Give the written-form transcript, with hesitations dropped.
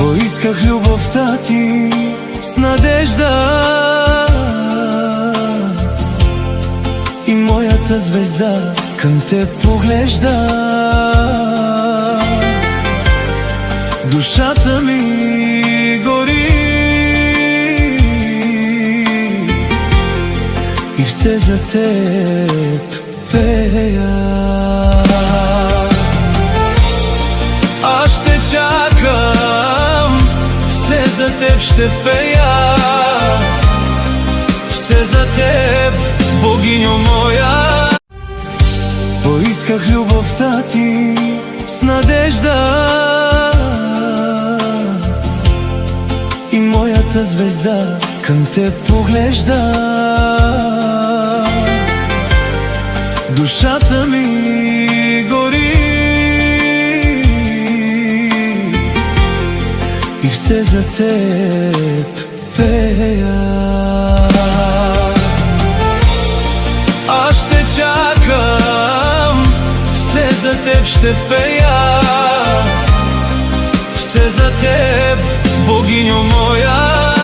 Поисках любовта ти с надежда и моята звезда към теб поглежда. Душата ми гори и все за теб пея. Аз ще чакам, все за теб ще пея, все за теб, богиньо моя. Поисках любовта ти с надежда и моята звезда към теб поглежда. Душата ми гори и все за теб пея. Аз ще чакам, все за теб ще пея, все за теб, богиньо моя.